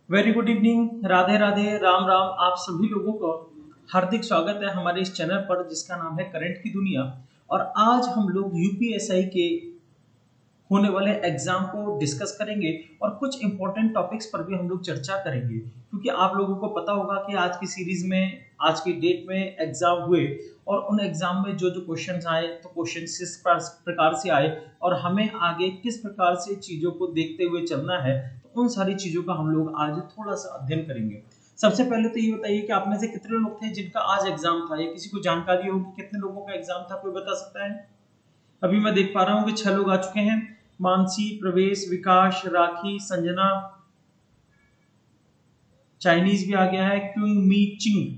Very good evening, Radhe Radhe, Ram Ram. आप सभी लोगों को हार्दिक स्वागत है हमारे इस चैनल पर जिसका नाम है करंट की दुनिया। और आज हम लोग यूपीएसआई के होने वाले एग्जाम को डिस्कस करेंगे और कुछ इंपॉर्टेंट टॉपिक्स पर भी हम लोग चर्चा करेंगे, क्योंकि आप लोगों को पता होगा कि आज की सीरीज में, आज की डेट में एग्जाम हुए और उन एग्जाम में जो जो क्वेश्चंस आए, तो क्वेश्चंस किस प्रकार से आए और हमें आगे किस प्रकार से चीजों को देखते हुए चलना है, तो उन सारी चीजों का हम लोग आज थोड़ा सा अध्ययन करेंगे। सबसे पहले तो ये बताइए कि आप में से कितने लोग थे जिनका आज एग्जाम था, या किसी को जानकारी होगी कितने लोगों का एग्जाम था, कोई बता सकता है? अभी मैं देख पा रहा हूँ कि 6 लोग आ चुके हैं। मानसी, प्रवेश, विकास, राखी, संजना, चाइनीज भी आ गया है, क्यूंग मी चिंग,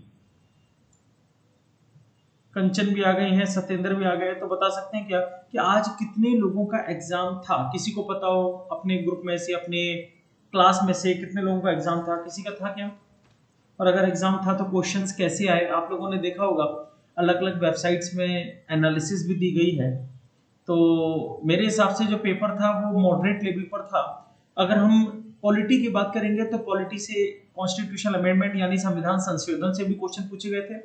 कंचन भी आ गए हैं, सत्येंद्र भी आ गए। तो बता सकते हैं क्या कि आज कितने लोगों का एग्जाम था? किसी को पता हो अपने ग्रुप में से, अपने क्लास में से कितने लोगों का एग्जाम था? किसी का था क्या? और अगर एग्जाम था तो क्वेश्चंस कैसे आए? आप लोगों ने देखा होगा अलग अलग वेबसाइट्स में एनालिसिस भी दी गई है। तो मेरे हिसाब से जो पेपर था वो मॉडरेट लेवल पर था। अगर हम पॉलिटी की बात करेंगे तो पॉलिटी से कॉन्स्टिट्यूशनल अमेंडमेंट यानी संविधान संशोधन से भी क्वेश्चन पूछे गए थे।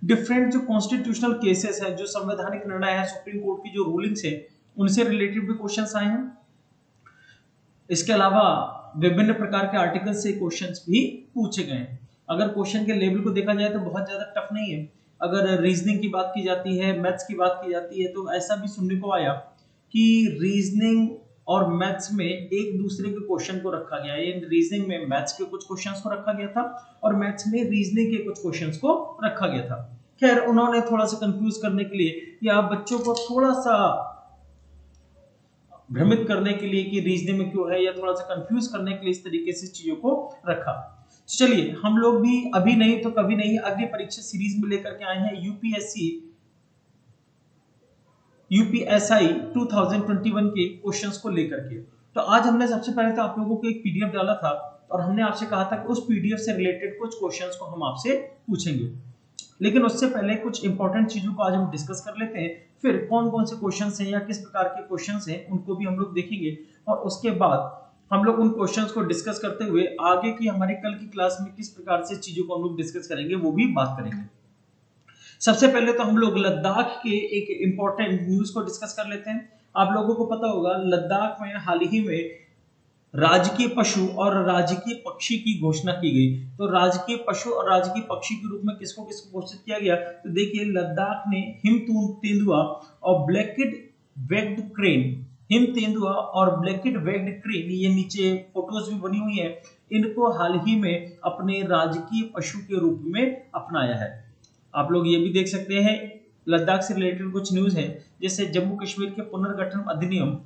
डिफरेंट जो कॉन्स्टिट्यूशनल केसेस है, जो संवैधानिक निर्णय है, सुप्रीम कोर्ट की जो रूलिंग्स है, उनसे रिलेटेड भी क्वेश्चंस आए हैं। इसके अलावा विभिन्न प्रकार के आर्टिकल से क्वेश्चंस भी पूछे गए हैं। अगर क्वेश्चन के लेवल को देखा जाए तो बहुत ज्यादा टफ नहीं है। अगर रीजनिंग की बात की जाती है, मैथ्स की बात की जाती है, तो ऐसा भी सुनने को आया कि रीजनिंग और मैथ्स में एक दूसरे के क्वेश्चन को रखा गया है। रीजनिंग में मैथ्स के कुछ क्वेश्चंस को रखा गया था और मैथ्स में रीजनिंग के कुछ क्वेश्चंस को रखा गया था। खैर, उन्होंने थोड़ा सा कंफ्यूज करने के लिए या बच्चों को थोड़ा सा भ्रमित करने के लिए कि रीजनिंग में क्यों है, या थोड़ा सा कंफ्यूज करने के लिए इस तरीके से चीजों को रखा। तो चलिए, हम लोग भी अभी नहीं तो कभी नहीं अगली परीक्षा सीरीज में लेकर के आए हैं यूपीएसआई 2021 के क्वेश्चंस को लेकर के। तो आज हमने सबसे पहले तो आप लोगों को एक पीडीएफ डाला था और हमने आपसे कहा था कि उस पीडीएफ से रिलेटेड कुछ क्वेश्चंस को हम आपसे पूछेंगे। लेकिन उससे पहले कुछ इंपॉर्टेंट चीजों को आज हम डिस्कस कर लेते हैं। फिर कौन कौन से क्वेश्चंस हैं या किस प्रकार के क्वेश्चंस हैं उनको भी हम लोग देखेंगे, और उसके बाद हम लोग उन क्वेश्चंस को डिस्कस करते हुए आगे की हमारी कल की क्लास में किस प्रकार से चीजों को हम लोग डिस्कस करेंगे वो भी बात करेंगे। सबसे पहले तो हम लोग लद्दाख के एक इंपॉर्टेंट न्यूज को डिस्कस कर लेते हैं। आप लोगों को पता होगा लद्दाख में हाल ही में राजकीय पशु और राजकीय पक्षी की घोषणा की गई। तो राजकीय पशु और राजकीय पक्षी के रूप में किसको किसको घोषित किया गया? तो देखिए, लद्दाख ने हिम तेंदुआ और ब्लैकेड वेग्ड क्रेन, हिम तेंदुआ और ब्लैकेड वेग्ड क्रेन, ये नीचे फोटोज भी बनी हुई है, इनको हाल ही में अपने राजकीय पशु के रूप में अपनाया है। आप लोग ये भी देख सकते हैं, लद्दाख से रिलेटेड कुछ न्यूज है, जैसे जम्मू कश्मीर के पुनर्गठन अधिनियम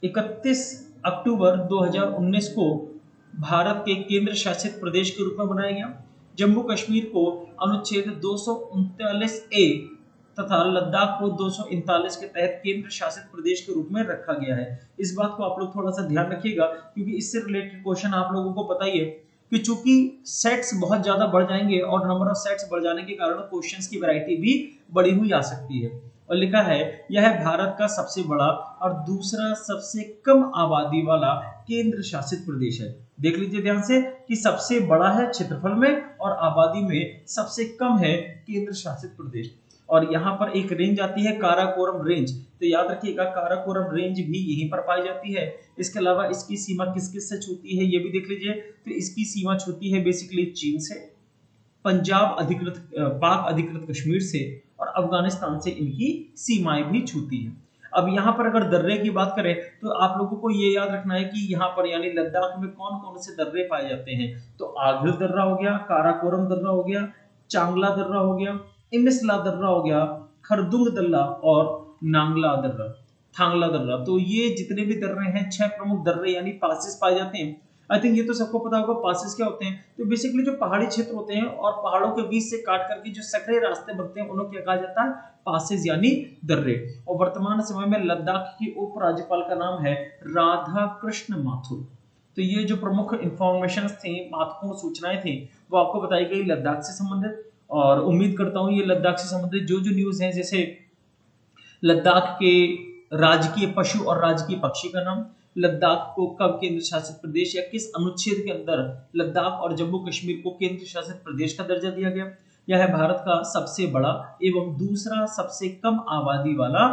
31 अक्टूबर 2019 को भारत के केंद्र शासित प्रदेश के रूप में बनाया गया। जम्मू कश्मीर को अनुच्छेद 239 ए तथा लद्दाख को 239 के तहत केंद्र शासित प्रदेश के रूप में रखा गया है। इस बात को आप लोग थोड़ा सा ध्यान रखिएगा, क्योंकि इससे रिलेटेड क्वेश्चन आप लोगों को पता ही है कि चूंकि सेट्स बहुत ज्यादा बढ़ जाएंगे और नंबर ऑफ सेट्स बढ़ जाने के कारण क्वेश्चंस की वैरायटी भी बढ़ी हुई आ सकती है। और लिखा है, यह भारत का सबसे बड़ा और दूसरा सबसे कम आबादी वाला केंद्र शासित प्रदेश है। देख लीजिए ध्यान से कि सबसे बड़ा है क्षेत्रफल में और आबादी में सबसे कम है केंद्र शासित प्रदेश। और यहाँ पर एक रेंज आती है काराकोरम रेंज, तो याद रखिएगा काराकोरम रेंज भी यहीं पर पाई जाती है। इसके अलावा इसकी सीमा किस किस से छूती है ये भी देख लीजिए। तो इसकी सीमा छूती है बेसिकली चीन से, पंजाब अधिकृत पाक अधिकृत कश्मीर से और अफगानिस्तान से इनकी सीमाएं भी छूती हैं। अब यहाँ पर अगर दर्रे की बात करें तो आप लोगों को ये याद रखना है कि यहाँ पर यानी लद्दाख में कौन कौन से दर्रे पाए जाते हैं। तो आघिल दर्रा हो गया, काराकोरम दर्रा हो गया, चांगला दर्रा हो गया, इमिसला दर्रा हो गया, खरदुंग दर्रा और नांगला दर्रा, थांगला दर्रा। तो ये जितने भी दर्रे हैं, 6 प्रमुख दर्रे यानी पासेस पाए जाते हैं। आई थिंक ये तो सबको पता होगा पासेस क्या होते हैं। तो बेसिकली जो पहाड़ी क्षेत्र होते हैं और पहाड़ों के बीच से काट करके जो सकरे रास्ते बनते हैं उन्हें क्या कहा जाता है? पासेस यानी दर्रे। और वर्तमान समय में लद्दाख की उप राज्यपाल का नाम है राधा कृष्ण माथुर। तो ये जो प्रमुख इंफॉर्मेशन थे, महत्वपूर्ण सूचनाएं थी, वो आपको बताई गई लद्दाख से संबंधित। और उम्मीद करता हूँ ये लद्दाख से संबंधित जो जो न्यूज है, जैसे लद्दाख के राजकीय पशु और राजकीय पक्षी का नाम, लद्दाख को कब केंद्र शासित प्रदेश या किस अनुच्छेद के अंदर लद्दाख और जम्मू कश्मीर को केंद्र शासित प्रदेश का दर्जा दिया गया? यह है भारत का सबसे बड़ा एवं दूसरा सबसे कम आबादी वाला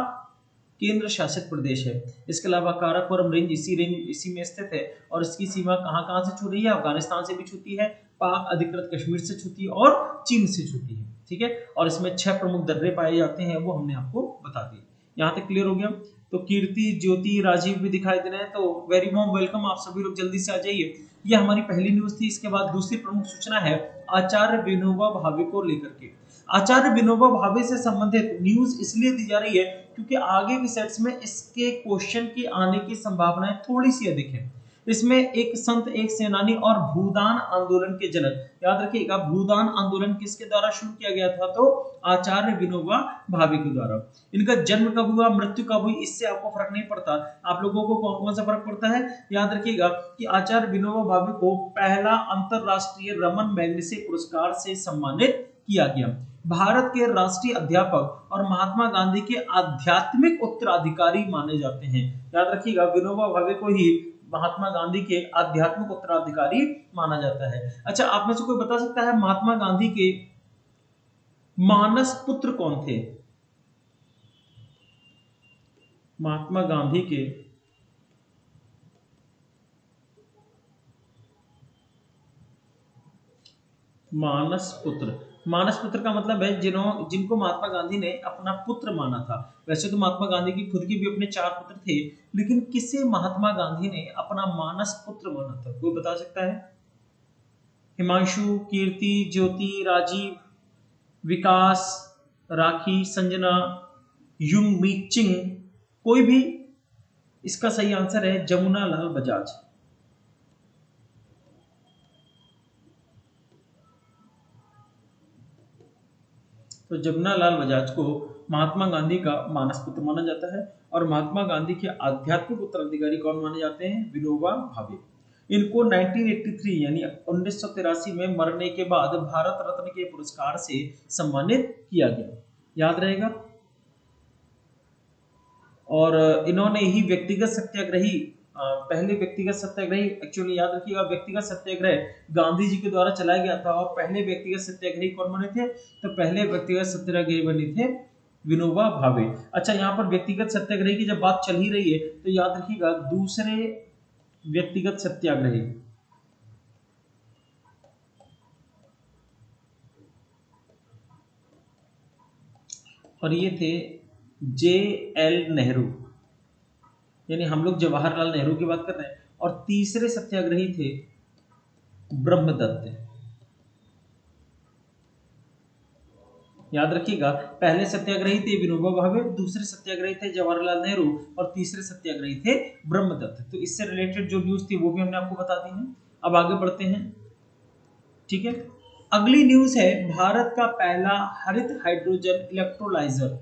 केंद्र शासित प्रदेश है। इसके अलावा काराकोरम रेंज इसी में स्थित है और इसकी सीमा कहां-कहां से छू रही है? अफगानिस्तान से भी छूती है, पाक अधिकृत कश्मीर से छूती है और चीन से छूती है। ठीक है, और इसमें 6 प्रमुख दर्रे पाए जाते हैं, वो हमने आपको बता दिए। यहाँ तक क्लियर हो गया? तो कीर्ति, ज्योति, राजीव भी दिखाई दे रहे हैं, तो वेरी वार्म वेलकम, आप सभी लोग जल्दी से आ जाइए। ये हमारी पहली न्यूज थी। इसके बाद दूसरी प्रमुख सूचना है आचार्य विनोबा भावे को लेकर के। आचार्य विनोबा भावे से संबंधित न्यूज इसलिए दी जा रही है क्योंकि आगे के सेट्स में इसके क्वेश्चन के आने की संभावनाएं थोड़ी सी अधिक है। इसमें एक संत, एक सेनानी और भूदान आंदोलन के जनक, याद रखिएगा भूदान आंदोलन किसके द्वारा शुरू किया गया था? तो आचार्य विनोबा भावे के द्वारा। इनका जन्म कब हुआ, मृत्यु कब हुई, इससे आपको फर्क नहीं पड़ता। आप लोगों को कौन कौन सा फर्क पड़ता है? याद रखिएगा कि आचार्य विनोबा भावे को पहला अंतरराष्ट्रीय रमन मैग्सेसे पुरस्कार से सम्मानित किया गया। भारत के राष्ट्रीय अध्यापक और महात्मा गांधी के आध्यात्मिक उत्तराधिकारी माने जाते हैं। याद रखिएगा विनोबा भावे को ही महात्मा गांधी के आध्यात्मिक उत्तराधिकारी माना जाता है। अच्छा, आप में से कोई बता सकता है महात्मा गांधी के मानस पुत्र कौन थे? महात्मा गांधी के मानस पुत्र, मानस पुत्र का मतलब है जिनको महात्मा गांधी ने अपना पुत्र माना था। वैसे तो महात्मा गांधी की खुद की भी अपने 4 पुत्र थे, लेकिन किसे महात्मा गांधी ने अपना मानस पुत्र माना था? कोई बता सकता है? हिमांशु, कीर्ति, ज्योति, राजीव, विकास, राखी, संजना, युंग मीचिंग, कोई भी? इसका सही आंसर है जमुना लाल बजाज। तो जमुना लाल बजाज को महात्मा गांधी का मानस पुत्र माना जाता है और महात्मा गांधी के आध्यात्मिक उत्तराधिकारी कौन माने जाते हैं? विनोबा भावे। इनको 1983 यानी 1983 में मरने के बाद भारत रत्न के पुरस्कार से सम्मानित किया गया। याद रहेगा। और इन्होंने ही व्यक्तिगत सत्याग्रही, पहले व्यक्तिगत सत्याग्रही, एक्चुअली याद रखिएगा व्यक्तिगत सत्याग्रह गांधी जी के द्वारा चलाया गया था। और पहले व्यक्तिगत सत्याग्रही कौन बने थे? तो पहले व्यक्तिगत सत्याग्रही बने थे विनोबा भावे। अच्छा, यहाँ पर व्यक्तिगत सत्याग्रही की जब बात चल ही रही है तो याद रखिएगा दूसरे व्यक्तिगत सत्याग्रही, और ये थे JL नेहरू, यानी हम लोग जवाहरलाल नेहरू की बात कर रहे हैं। और तीसरे सत्याग्रही थे ब्रह्मदत्त। याद रखिएगा पहले सत्याग्रही थे विनोबा भावे, दूसरे सत्याग्रही थे जवाहरलाल नेहरू और तीसरे सत्याग्रही थे ब्रह्मदत्त। तो इससे रिलेटेड जो न्यूज थी वो भी हमने आपको बता दी है। अब आगे बढ़ते हैं। ठीक है, अगली न्यूज है भारत का पहला हरित hydrogen electrolyser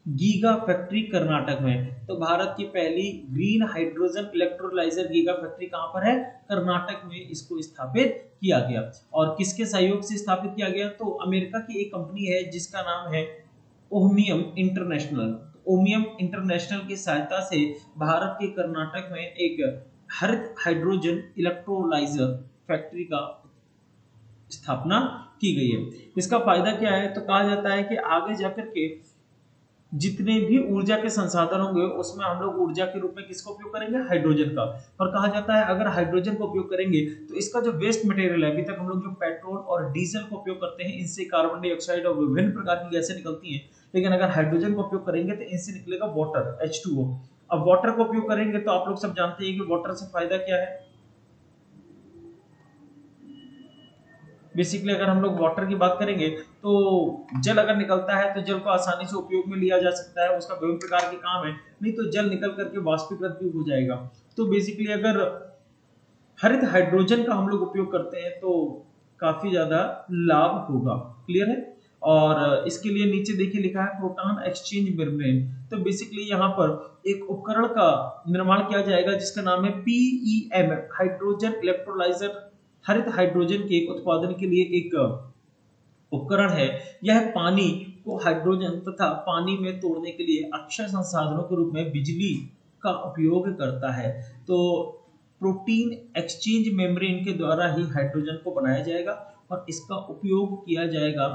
giga factory Karnataka में। तो भारत की पहली green hydrogen electrolyser giga factory कहां पर है? कर्नाटक में इसको स्थापित किया गया। और किसके सहयोग से स्थापित किया गया? तो अमेरिका की एक कंपनी है जिसका नाम है ओहमियम इंटरनेशनल। ओहमियम इंटरनेशनल की सहायता से भारत के कर्नाटक में एक हरित हाइड्रोजन इलेक्ट्रोलाइजर फैक्ट्री का स्थापना की गई है। इसका फायदा क्या है? तो कहा जाता है कि आगे जाकर के जितने भी ऊर्जा के संसाधन होंगे उसमें हम लोग ऊर्जा के रूप में किसका उपयोग करेंगे? हाइड्रोजन का। और कहा जाता है अगर हाइड्रोजन का उपयोग करेंगे तो इसका जो वेस्ट मटेरियल है, अभी तक हम लोग जो पेट्रोल और डीजल का उपयोग करते हैं इनसे कार्बन डाइऑक्साइड और विभिन्न प्रकार की गैसें निकलती हैं, लेकिन अगर हाइड्रोजन का उपयोग करेंगे तो इनसे निकलेगा वाटर, H2O। अब वाटर का उपयोग करेंगे तो आप लोग सब जानते हैं कि वाटर से फायदा क्या है। बेसिकली अगर हम लोग वाटर की बात करेंगे तो जल अगर निकलता है तो जल को आसानी से उपयोग में लिया जा सकता है, उसका विभिन्न प्रकार के काम है। नहीं तो जल निकल करके वाष्पीकृत भी हो जाएगा। तो बेसिकली अगर हरित हाइड्रोजन का हम लोग उपयोग करते हैं तो काफी ज्यादा लाभ होगा। क्लियर है? और इसके लिए नीचे देखिए लिखा है प्रोटॉन एक्सचेंज मेम्ब्रेन। तो बेसिकली यहाँ पर एक उपकरण का निर्माण किया जाएगा जिसका नाम है PEM, हाइड्रोजन इलेक्ट्रोलाइजर। हरित हाइड्रोजन के उत्पादन के लिए एक उपकरण है। यह पानी को हाइड्रोजन तथा पानी में तोड़ने के लिए अक्षय संसाधनों के रूप में बिजली का उपयोग करता है। तो प्रोटीन एक्सचेंज मेम्ब्रेन के द्वारा ही हाइड्रोजन को बनाया जाएगा और इसका उपयोग किया जाएगा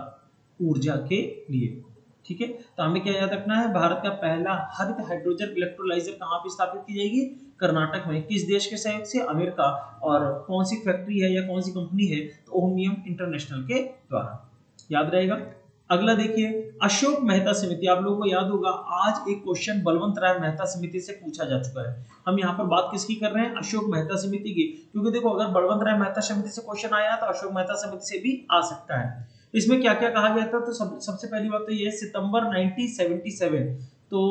ऊर्जा के लिए। ठीक है, तो हमें क्या याद रखना है, भारत का पहला हरित हाइड्रोजन इलेक्ट्रोलाइजर कहाँ पे स्थापित की जाएगी, कर्नाटक में। किस देश के सहयोग से, अमेरिका। और कौन सी फैक्ट्री है या कौन सी कंपनी है, तो ओहमियम इंटरनेशनल के द्वारा। याद रहेगा। अगला देखिए, अशोक मेहता समिति। आप लोगों को याद होगा आज एक क्वेश्चन बलवंत राय मेहता समिति से पूछा जा चुका है। हम यहाँ पर बात किसकी कर रहे हैं, अशोक मेहता समिति की, क्योंकि देखो अगर बलवंत राय मेहता समिति से क्वेश्चन आया तो अशोक मेहता समिति से भी आ सकता है। इसमें क्या क्या कहा गया था, तो सबसे पहली बात तो ये सितंबर 1977 तो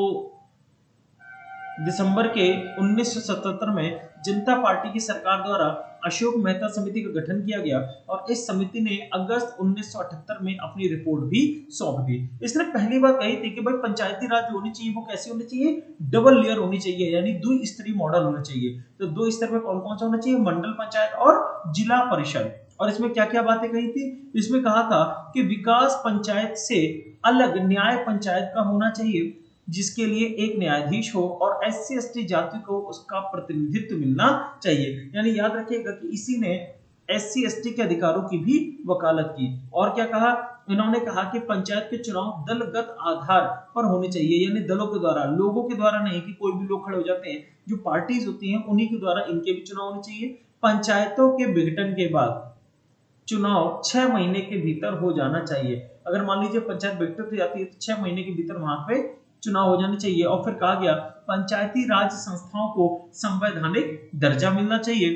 दिसंबर के 1977 में जनता पार्टी की सरकार द्वारा अशोक मेहता समिति का गठन किया गया और इस समिति ने अगस्त 1978 में अपनी रिपोर्ट भी सौंप दी। इसने पहली बात कही थी कि भाई पंचायती राज होनी चाहिए वो कैसी होनी चाहिए, डबल लेयर होनी चाहिए, यानी द्विस्तरीय मॉडल होना चाहिए। तो दो स्तर में कौन कौन सा होना चाहिए, मंडल पंचायत और जिला परिषद। और इसमें क्या क्या बातें कही थी, इसमें कहा था कि विकास पंचायत से अलग न्याय पंचायत का होना चाहिए, जिसके लिए एक न्यायाधीश हो और एससी एसटी जाति को उसका प्रतिनिधित्व मिलना चाहिए। यानी याद रखिएगा कि इसी ने एससी एसटी के अधिकारों की भी वकालत की। और क्या कहा, इन्होंने कहा कि पंचायत के चुनाव दलगत आधार पर होने चाहिए, यानी दलों के द्वारा, लोगों के द्वारा नहीं कि कोई भी लोग खड़े हो जाते हैं, जो पार्टीज होती हैं उन्हीं के द्वारा इनके भी चुनाव होने चाहिए। पंचायतों के विघटन के बाद चुनाव 6 महीने के भीतर हो जाना चाहिए। अगर मान लीजिए पंचायत विघटित हो जाती है तो 6 महीने के भीतर वहां पे चुनाव हो जाने चाहिए। और फिर कहा गया पंचायती राज संस्थाओं को संवैधानिक दर्जा मिलना चाहिए।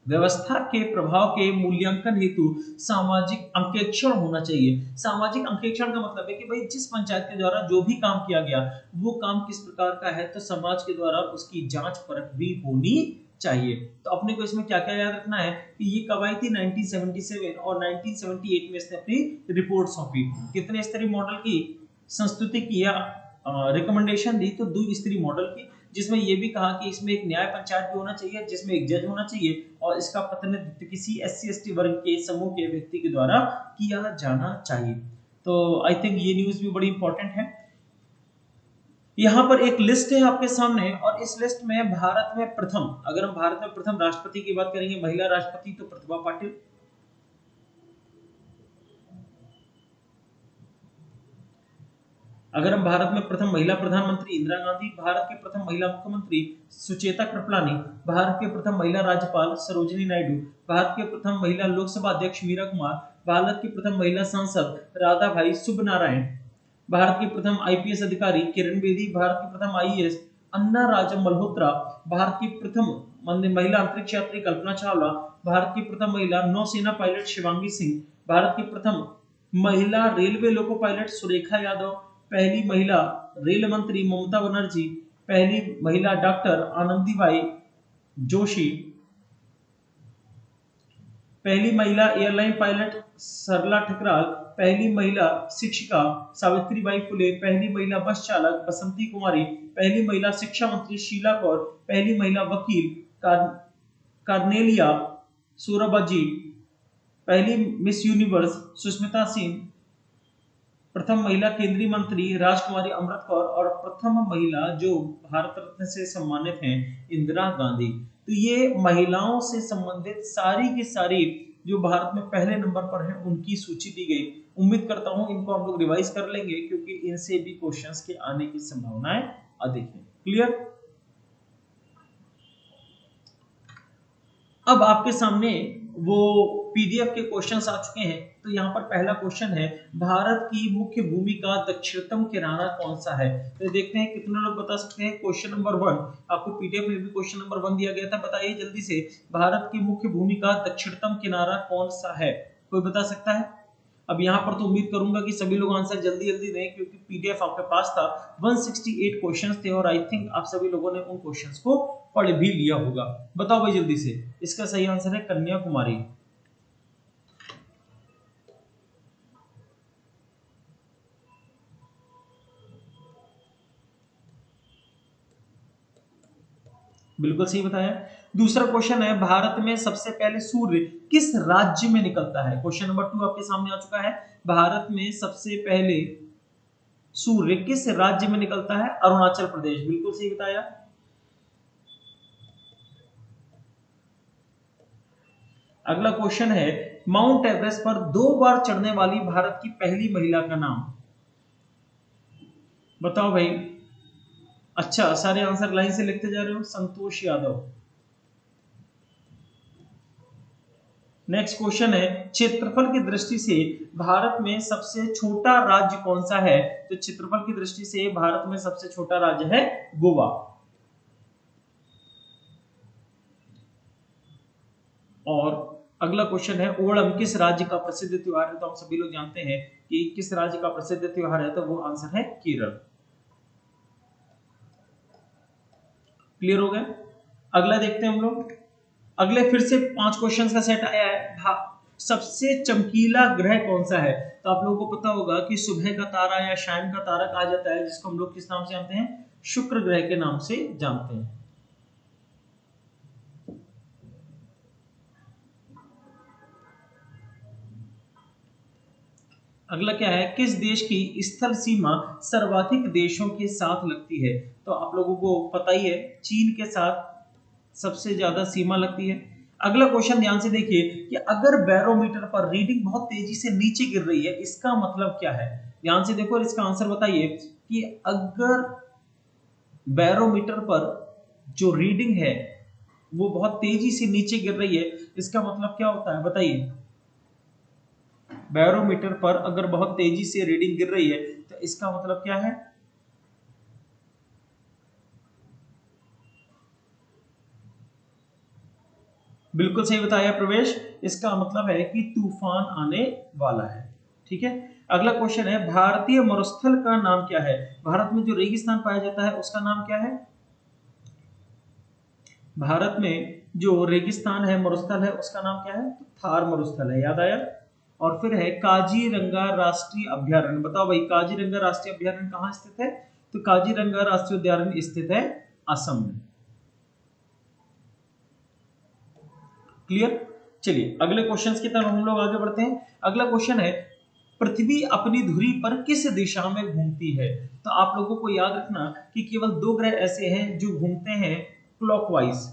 व्यवस्था के प्रभाव के मूल्यांकन हेतु सामाजिक अंकेक्षण होना चाहिए। सामाजिक अंकेक्षण का मतलब है कि भाई जिस पंचायत के द्वारा जो भी काम किया गया वो काम किस प्रकार का है, तो समाज के द्वारा उसकी जांच परख भी होनी चाहिए। तो अपने को इसमें क्या क्या याद रखना है कि ये कब आई थी, 1977 और 1978 में इसने अपनी रिपोर्ट सौंपी। कितने स्तरीय मॉडल की संस्तुति किया, रिकमेंडेशन दी, तो द्विस्तरीय मॉडल की, जिसमें यह भी कहा कि इसमें एक न्याय पंचायत भी होना चाहिए, जिसमें एक जज होना चाहिए और इसका प्रतिनिधित्व किसी एससी एसटी वर्ग के समूह के व्यक्ति के द्वारा किया जाना चाहिए। तो आई थिंक ये न्यूज भी बड़ी इंपॉर्टेंट है। यहाँ पर एक लिस्ट है आपके सामने और इस लिस्ट में भारत में प्रथम, अगर हम भारत में प्रथम राष्ट्रपति की बात करेंगे, महिला राष्ट्रपति, तो प्रतिभा पाटिल। अगर हम भारत में प्रथम महिला प्रधानमंत्री इंदिरा गांधी, भारत के प्रथम महिला मुख्यमंत्री सुचेता कृपलानी, भारत के प्रथम महिला राज्यपाल सरोजिनी नायडू, भारत के प्रथम महिला लोकसभा अध्यक्ष मीरा कुमार, भारत की प्रथम महिला सांसद राधा भाई सुब्बनारायण, भारत के प्रथम आईपीएस अधिकारी किरण बेदी, भारत की प्रथम आईएएस अन्ना राजम मल्होत्रा, भारत की प्रथम महिला अंतरिक्ष यात्री कल्पना चावला, भारत की प्रथम महिला नौसेना पायलट शिवांगी सिंह, भारत की प्रथम महिला railway loco pilot Surekha Yadav, पहली महिला रेल मंत्री ममता बनर्जी, पहली महिला डॉक्टर आनंदीबाई जोशी, पहली महिला एयरलाइन पायलट सरला ठकराल, पहली महिला शिक्षिका सावित्रीबाई फुले, पहली महिला बस चालक बसंती कुमारी, पहली महिला शिक्षा मंत्री शीला कौर, पहली महिला वकील कार्नेलिया सोराबजी, पहली मिस यूनिवर्स सुष्मिता सेन, प्रथम महिला केंद्रीय मंत्री राजकुमारी अमृत कौर और प्रथम महिला जो भारत रत्न से सम्मानित हैं इंदिरा गांधी। तो ये महिलाओं से संबंधित सारी की सारी जो भारत में पहले नंबर पर हैं उनकी सूची दी गई। उम्मीद करता हूं इनको हम लोग रिवाइज कर लेंगे क्योंकि इनसे भी क्वेश्चंस के आने की संभावनाएं अधिक है। क्लियर। अब आपके सामने वो पीडीएफ के क्वेश्चंस आ चुके हैं। तो यहाँ पर पहला क्वेश्चन है, भारत की मुख्य भूमि का दक्षिणतम किनारा कौन सा है। तो देखते हैं कितने लोग बता सकते हैं। क्वेश्चन नंबर 1 आपको पीडीएफ में भी क्वेश्चन नंबर 1 दिया गया था। बताइए जल्दी से, भारत की मुख्य भूमि का दक्षिणतम किनारा कौन सा है, कोई बता सकता है। अब यहाँ पर तो उम्मीद करूंगा कि सभी लोग आंसर जल्दी जल्दी दें क्योंकि पीडीएफ आपके पास था। 168 क्वेश्चंस थे और आई थिंक आप सभी लोगों ने उन क्वेश्चंस को पढ़ भी लिया होगा। बताओ भाई जल्दी से। इसका सही आंसर है कन्याकुमारी। बिल्कुल सही बताया। दूसरा क्वेश्चन है, भारत में सबसे पहले सूर्य किस राज्य में निकलता है। क्वेश्चन नंबर 2 आपके सामने आ चुका है। भारत में सबसे पहले सूर्य किस राज्य में निकलता है। अरुणाचल प्रदेश। बिल्कुल सही बताया। अगला क्वेश्चन है माउंट एवरेस्ट पर 2 बार चढ़ने वाली भारत की पहली महिला का नाम बताओ भाई। अच्छा, सारे आंसर लाइन से लिखते जा रहे हो। संतोष यादव। नेक्स्ट क्वेश्चन है क्षेत्रफल की दृष्टि से भारत में सबसे छोटा राज्य कौन सा है? तो क्षेत्रफल की दृष्टि से भारत में सबसे छोटा राज्य है गोवा। और अगला क्वेश्चन है ओणम किस राज्य का प्रसिद्ध त्योहार है? तो हम सभी लोग जानते हैं कि किस राज्य का प्रसिद्ध त्योहार है, तो वो आंसर है केरल। क्लियर हो गया? अगला देखते हैं हम लोग। अगले फिर से 5 क्वेश्चंस का सेट आया है। सबसे चमकीला ग्रह कौन सा है? तो आप लोगों को पता होगा कि सुबह का तारा या शाम का तारा कहा जाता है, जिसको हम लोग किस नाम से जानते हैं? शुक्र ग्रह के नाम से जानते हैं। अगला क्या है किस देश की स्थल सीमा सर्वाधिक देशों के साथ लगती है? तो आप लोगों को पता ही है चीन के साथ सबसे ज्यादा सीमा लगती है। अगला क्वेश्चन ध्यान से देखिए कि अगर बैरोमीटर पर रीडिंग बहुत तेजी से नीचे गिर रही है, इसका मतलब क्या है? ध्यान से देखो और इसका आंसर बताइए कि अगर बैरोमीटर पर जो रीडिंग है वो बहुत तेजी से नीचे गिर रही है, इसका मतलब क्या होता है बताइए। बैरोमीटर पर अगर बहुत तेजी से रीडिंग गिर रही है तो इसका मतलब क्या है? बिल्कुल सही बताया प्रवेश। इसका मतलब है कि तूफान आने वाला है। ठीक है। अगला क्वेश्चन है भारतीय मरुस्थल का नाम क्या है? भारत में जो रेगिस्तान पाया जाता है उसका नाम क्या है? भारत में जो रेगिस्तान है, मरुस्थल है, उसका नाम क्या है? तो थार मरुस्थल है। याद आया? और फिर है काजीरंगा राष्ट्रीय अभ्यारण्य। बताओ भाई काजीरंगा राष्ट्रीय अभ्यारण्य कहाँ स्थित है? तो काजीरंगा राष्ट्रीय अभ्यारण्य स्थित है असम में। क्लियर? चलिए अगले क्वेश्चंस की तरफ हम लोग आगे बढ़ते हैं। अगला क्वेश्चन है पृथ्वी अपनी धुरी पर किस दिशा में घूमती है? तो आप लोगों को याद रखना कि केवल 2 ग्रह ऐसे हैं जो घूमते हैं क्लॉकवाइज।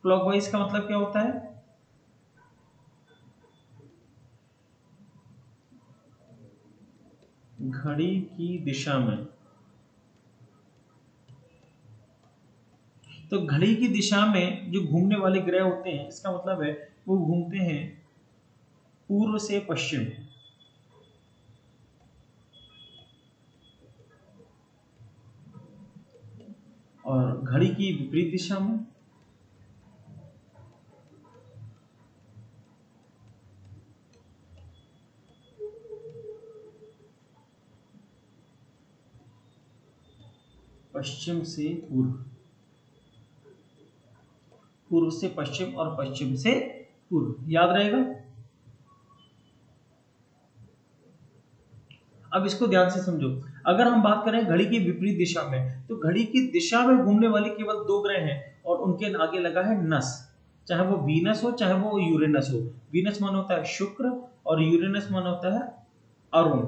क्लॉकवाइज का मतलब क्या होता है? घड़ी की दिशा में। तो घड़ी की दिशा में जो घूमने वाले ग्रह होते हैं, इसका मतलब है वो घूमते हैं पूर्व से पश्चिम। और घड़ी की विपरीत दिशा में। पश्चिम से पूर्व, पूर्व से पश्चिम और पश्चिम से पूर्व। याद रहेगा? अब इसको ध्यान से समझो। अगर हम बात करें घड़ी की विपरीत दिशा में, तो घड़ी की दिशा में घूमने वाले केवल 2 ग्रह हैं और उनके आगे लगा है नस। चाहे वो वीनस हो चाहे वो यूरेनस हो। वीनस माना होता है शुक्र और यूरेनस माना होता है अरुण।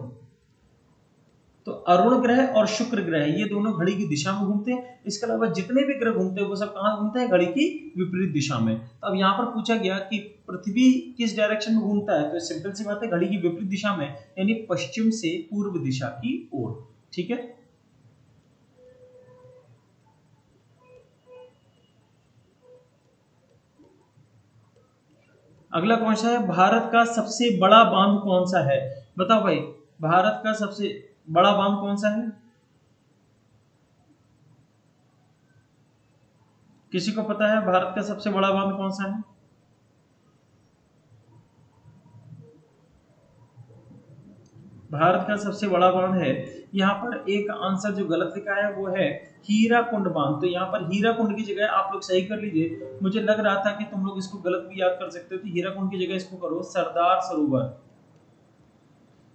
तो अरुण ग्रह और शुक्र ग्रह ये दोनों घड़ी की दिशा में घूमते हैं। इसके अलावा जितने भी ग्रह घूमते हैं वो सब कहाँ घूमते हैं? घड़ी की विपरीत दिशा में। तो अब यहाँ पर पूछा गया कि पृथ्वी किस डायरेक्शन में घूमता है, तो सिंपल सी बात है घड़ी की विपरीत दिशा में, यानी पश्चिम से पूर्व दिशा की ओर। ठीक है। अगला कौन सा है भारत का सबसे बड़ा बांध कौन सा है? बताओ भाई भारत का सबसे बड़ा बांध कौन सा है? किसी को पता है भारत का सबसे बड़ा बांध कौन सा है? भारत का सबसे बड़ा बांध है, यहाँ पर एक आंसर जो गलत लिखा है वो है हीराकुंड बांध। तो यहाँ पर हीराकुंड की जगह आप लोग सही कर लीजिए। मुझे लग रहा था कि तुम लोग इसको गलत भी याद कर सकते हो, तो हीराकुंड की जगह इसको करो सरदार सरोवर।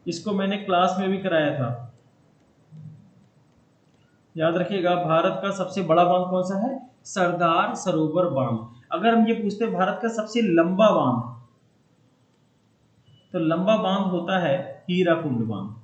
इसको मैंने क्लास में भी कराया था। याद रखिएगा भारत का सबसे बड़ा बांध कौन सा है? सरदार सरोवर बांध। अगर हम ये पूछते हैं भारत का सबसे लंबा बांध, तो लंबा बांध होता है हीराकुंड बांध।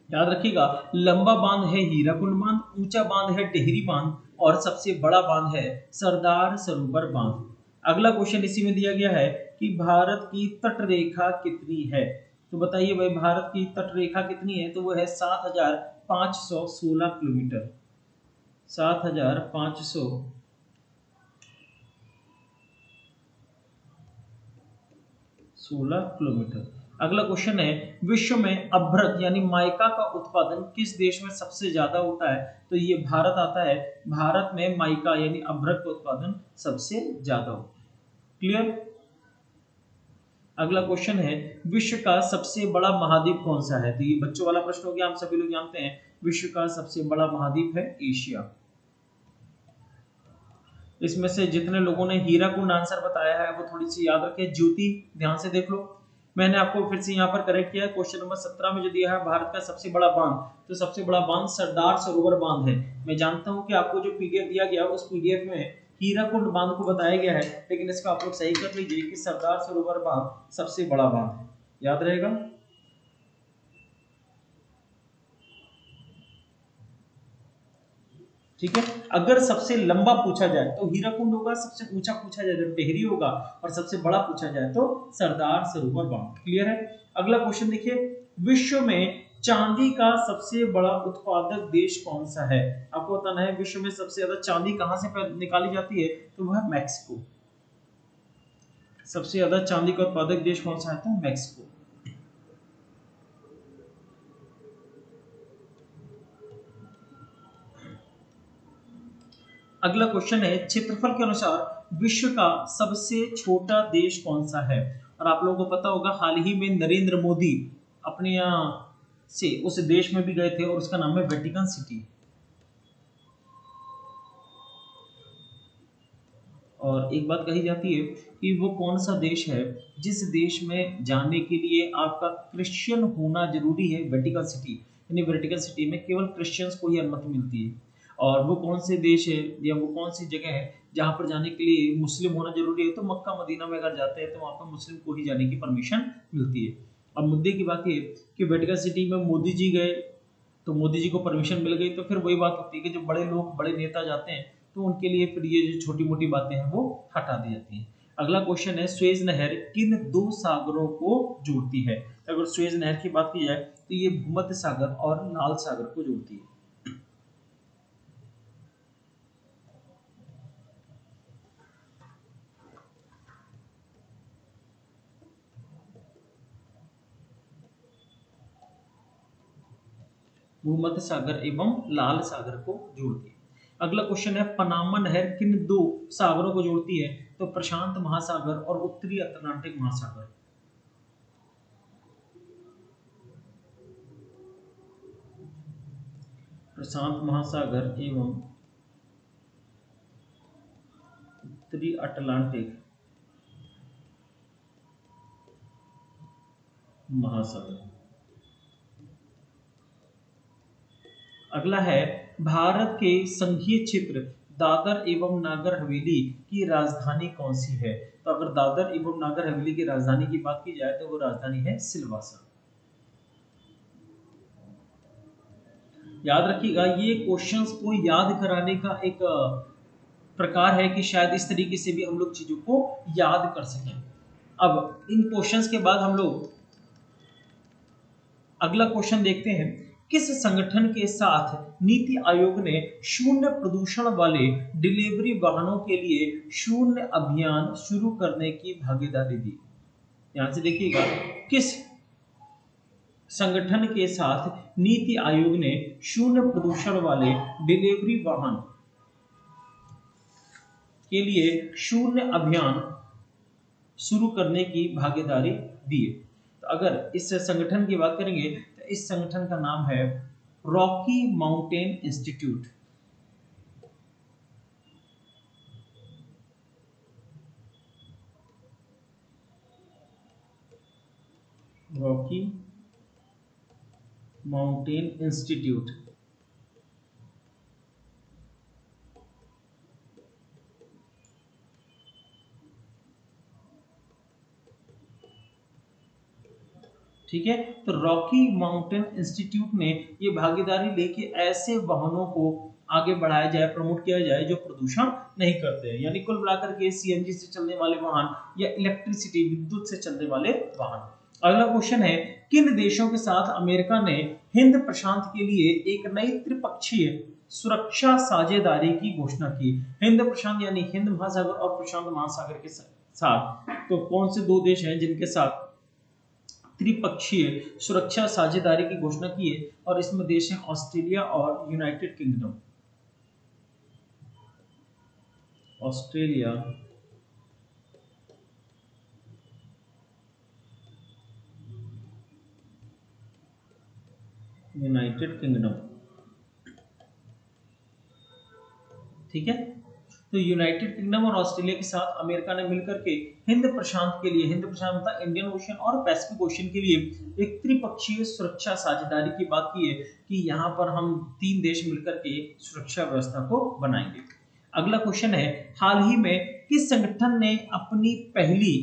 याद रखिएगा, लंबा बांध है हीराकुंड बांध, ऊंचा बांध है टिहरी बांध, और सबसे बड़ा बांध है सरदार सरोवर बांध। अगला क्वेश्चन इसी में दिया गया है कि भारत की तट रेखा कितनी है। तो बताइए भाई, भारत की तट रेखा कितनी है? तो वो है 7516 किलोमीटर। 7516 किलोमीटर। अगला क्वेश्चन है, विश्व में अभ्रक यानी माइका का उत्पादन किस देश में सबसे ज्यादा होता है? तो ये भारत आता है। भारत में माइका यानी अभ्रक का उत्पादन सबसे ज्यादा होता है। क्लियर? अगला क्वेश्चन है, विश्व का सबसे बड़ा महाद्वीप कौन सा है? तो ये बच्चों वाला प्रश्न हो गया, हम सभी लोग जानते हैं विश्व का सबसे बड़ा महाद्वीप है एशिया। इसमें से जितने लोगों ने हीराकुंड आंसर बताया है वो थोड़ी सी याद रखें। ज्योति, ध्यान से देख लो, मैंने आपको फिर से यहाँ पर करेक्ट किया है। क्वेश्चन नंबर 17 में जो दिया है भारत का सबसे बड़ा बांध, तो सबसे बड़ा बांध सरदार सरोवर बांध है। मैं जानता हूँ कि आपको जो पीडीएफ दिया गया उस पीडीएफ में हीराकुंड बांध को बताया गया है, लेकिन इसका आप लोग सही कर लीजिए कि सरदार सरोवर बांध सबसे बड़ा बांध है। याद रहेगा। ठीक है, अगर सबसे लंबा पूछा जाए तो हीराकुंड होगा, सबसे ऊंचा पूछा जाए तो टिहरी होगा, और सबसे बड़ा पूछा जाए तो सरदार सरोवर बांध। क्लियर है? अगला क्वेश्चन देखिए, विश्व में चांदी का सबसे बड़ा उत्पादक देश कौन सा है? आपको बताना है विश्व में सबसे ज्यादा चांदी कहां से निकाली जाती है, तो वह है मैक्सिको। सबसे ज्यादा चांदी का उत्पादक देश कौन सा है? तो मैक्सिको। अगला क्वेश्चन है, क्षेत्रफल के अनुसार विश्व का सबसे छोटा देश कौन सा है? और आप लोगों को पता होगा, हाल ही में नरेंद्र मोदी अपने यहाँ से उस देश में भी गए थे, और उसका नाम है वेटिकन सिटी। और एक बात कही जाती है कि वो कौन सा देश है जिस देश में जाने के लिए आपका क्रिश्चियन होना जरूरी है? वेटिकन सिटी, यानी वेटिकन सिटी में केवल क्रिश्चियंस को ही अनुमति मिलती है। और वो कौन से देश है या वो कौन सी जगह है जहाँ पर जाने के लिए मुस्लिम होना जरूरी है? तो मक्का मदीना में अगर जाते हैं तो वहाँ पर मुस्लिम को ही जाने की परमिशन मिलती है। अब मुद्दे की बात ये कि वेटिकन सिटी में मोदी जी गए तो मोदी जी को परमिशन मिल गई, तो फिर वही बात होती है कि जो बड़े लोग बड़े नेता जाते हैं तो उनके लिए फिर ये जो छोटी मोटी बातें हैं वो हटा दी जाती हैं। अगला क्वेश्चन है, स्वेज नहर किन दो सागरों को जोड़ती है? अगर स्वेज नहर की बात की जाए तो ये भूमध्य सागर और लाल सागर को जोड़ती है। भूमध्य सागर एवं लाल सागर को जोड़ती है। अगला क्वेश्चन है, पनामा नहर किन दो सागरों को जोड़ती है? तो प्रशांत महासागर और उत्तरी अटलांटिक महासागर। प्रशांत महासागर एवं उत्तरी अटलांटिक महासागर। अगला है, भारत के संघीय क्षेत्र दादर एवं नागर हवेली की राजधानी कौन सी है? तो अगर दादर एवं नागर हवेली की राजधानी की बात की जाए तो वो राजधानी है सिलवासा। याद रखिएगा, ये क्वेश्चंस को याद कराने का एक प्रकार है कि शायद इस तरीके से भी हम लोग चीजों को याद कर सकें। अब इन क्वेश्चंस के बाद हम लोग अगला क्वेश्चन देखते हैं, किस संगठन के साथ नीति आयोग ने शून्य प्रदूषण वाले डिलीवरी वाहनों के लिए शून्य अभियान शुरू करने की भागीदारी दी? यहां से देखिएगा, किस संगठन के साथ नीति आयोग ने शून्य प्रदूषण वाले डिलीवरी वाहन के लिए शून्य अभियान शुरू करने की भागीदारी दी? तो अगर इस संगठन की बात करेंगे तो इस संगठन का नाम है Rocky mountain institute. Rocky mountain institute. ठीक है। तो रॉकी माउंटेन इंस्टीट्यूट ने ये भागीदारी लेके ऐसे वाहनों को आगे बढ़ाया जाए, प्रमोट किया जाए जो प्रदूषण नहीं करते हैं। यानी कुल मिलाकर के सीएनजी से चलने वाले वाहन या इलेक्ट्रिसिटी विद्युत से चलने वाले वाहन। अगला क्वेश्चन है, किन देशों के साथ अमेरिका ने हिंद प्रशांत के लिए एक नई त्रिपक्षीय सुरक्षा साझेदारी की घोषणा की? हिंद प्रशांत यानी हिंद महासागर और प्रशांत महासागर के साथ तो कौन से दो देश हैं जिनके साथ त्रिपक्षीय सुरक्षा साझेदारी की घोषणा की है? और इसमें देश हैं ऑस्ट्रेलिया और United kingdom. Australia, United kingdom, ठीक है। तो यूनाइटेड किंगडम और ऑस्ट्रेलिया के साथ अमेरिका ने मिलकर के हिंद प्रशांत के लिए, हिंद प्रशांत मतलब इंडियन ओशन और पैसिफिक ओशन के लिए एक त्रिपक्षीय सुरक्षा साझेदारी की बात की है कि यहाँ पर हम 3 देश मिलकर के सुरक्षा व्यवस्था को बनाएंगे। अगला क्वेश्चन है, हाल ही में किस संगठन ने अपनी पहली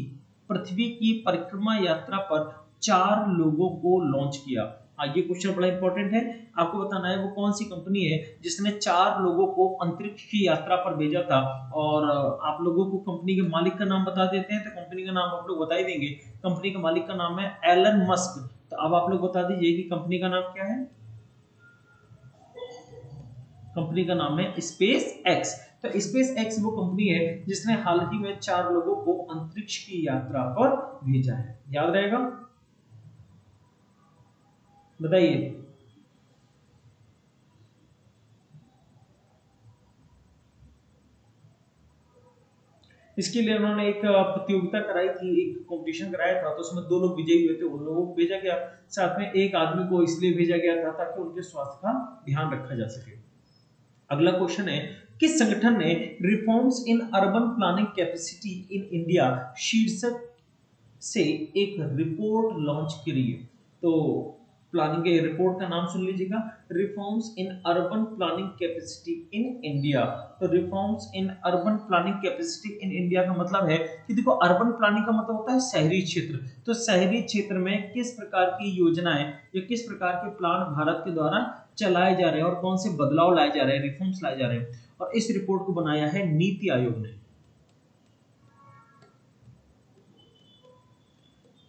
पृथ्वी की परिक्रमा यात्रा पर 4 लोगों को लॉन्च किया? ये क्वेश्चन बड़ा इंपॉर्टेंट है, आपको बताना है वो कौन सी कंपनी है जिसने 4 लोगों को अंतरिक्ष की यात्रा पर भेजा था। और आप लोगों को कंपनी के मालिक का नाम बता देते हैं, तो कंपनी का नाम आप लोग बता ही देंगे। कंपनी का मालिक का नाम है एलन मस्क। तो अब आप लोग बता दीजिए कि कंपनी का नाम क्या है। कंपनी का नाम है स्पेस एक्स। तो स्पेस एक्स वो कंपनी है जिसने हाल ही में 4 लोगों को अंतरिक्ष की यात्रा पर भेजा है। याद रहेगा, बताइए। इसके लिए उन्होंने एक प्रतियोगिता कराई थी, एक कंपटीशन कराया था, तो उसमें 2 लोग विजयी हुए थे, उन लोगों को भेजा गया। साथ में एक आदमी को इसलिए भेजा गया था ताकि उनके स्वास्थ्य का ध्यान रखा जा सके। अगला क्वेश्चन है, किस संगठन ने reforms in urban planning capacity in India शीर्षक से एक रिपोर्ट लॉन्च करी है? तो प्लानिंग के रिपोर्ट का नाम सुन लीजिएगा, reforms in urban planning capacity in India. तो reforms in urban planning capacity in India का मतलब है कि देखो, अर्बन प्लानिंग का मतलब होता है शहरी क्षेत्र। तो शहरी क्षेत्र में किस प्रकार की योजनाएं या किस प्रकार के प्लान भारत के द्वारा चलाए जा रहे हैं और कौन से बदलाव लाए जा रहे हैं, रिफॉर्म्स लाए जा रहे हैं। और इस रिपोर्ट को बनाया है नीति आयोग ने।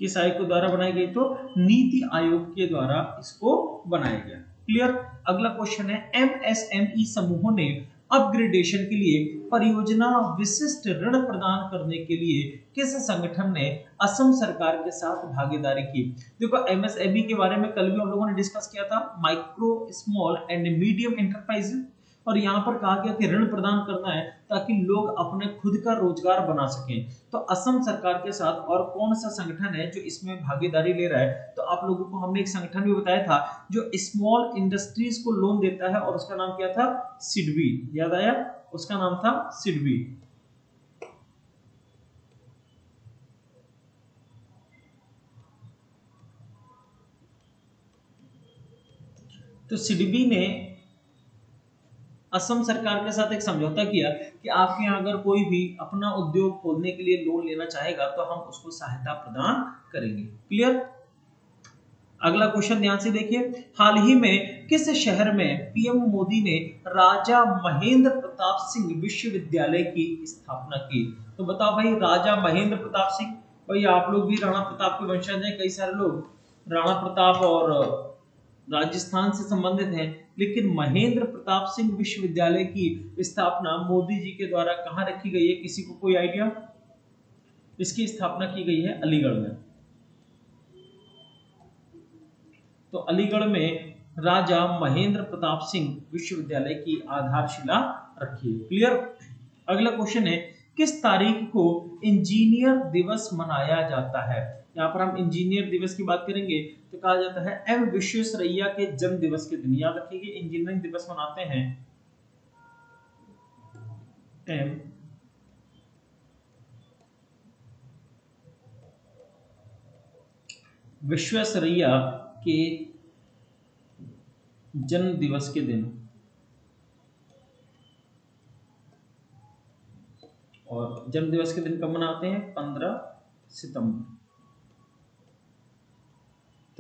किस आयोग के द्वारा बनाई गई? तो नीति आयोग के द्वारा इसको बनाया गया। क्लियर। अगला क्वेश्चन है, एमएसएमई समूहों ने अपग्रेडेशन के लिए परियोजना विशिष्ट ऋण प्रदान करने के लिए किस संगठन ने असम सरकार के साथ भागीदारी की? देखो, एमएसएमई के बारे में कल भी हम लोगों ने डिस्कस किया था, micro small and medium enterprise. और यहाँ पर कहा गया कि ऋण प्रदान करना है ताकि लोग अपने खुद का रोजगार बना सकें। तो असम सरकार के साथ और कौन सा संगठन है जो इसमें भागीदारी ले रहा है? तो आप लोगों को हमने एक संगठन भी बताया था जो स्मॉल इंडस्ट्रीज को लोन देता है, और उसका नाम क्या था? सिडबी। याद आया? उसका नाम था सिडबी। तो सिडबी ने असम सरकार के साथ एक समझौता किया कि आपके यहाँ अगर कोई भी अपना उद्योग खोलने के लिए लोन लेना चाहेगा तो हम उसको सहायता प्रदान करेंगे। क्लियर। अगला क्वेश्चन ध्यान से देखिए, हाल ही में किस शहर में पीएम मोदी ने राजा महेंद्र प्रताप सिंह विश्वविद्यालय की स्थापना की? तो बताओ भाई, राजा महेंद्र प्रताप सिंह, भाई आप लोग भी राणा प्रताप के वंशज हैं, कई सारे लोग राणा प्रताप और राजस्थान से संबंधित हैं, लेकिन महेंद्र प्रताप सिंह विश्वविद्यालय की स्थापना मोदी जी के द्वारा कहाँ रखी गई है? किसी को कोई आइडिया? इसकी स्थापना की गई है अलीगढ़ में। तो अलीगढ़ में राजा महेंद्र प्रताप सिंह विश्वविद्यालय की आधारशिला रखी है। क्लियर। अगला क्वेश्चन है, किस तारीख को इंजीनियर दिवस मनाया जाता है? यहाँ पर हम इंजीनियर दिवस की बात करेंगे तो कहा जाता है एम विश्वेश्वरैया के जन्म दिवस के दिन। याद रखिए, इंजीनियरिंग दिवस मनाते हैं एम विश्वेश्वरैया के जन्म दिवस के दिन। और जन्म दिवस के दिन कब मनाते हैं? 15 सितंबर।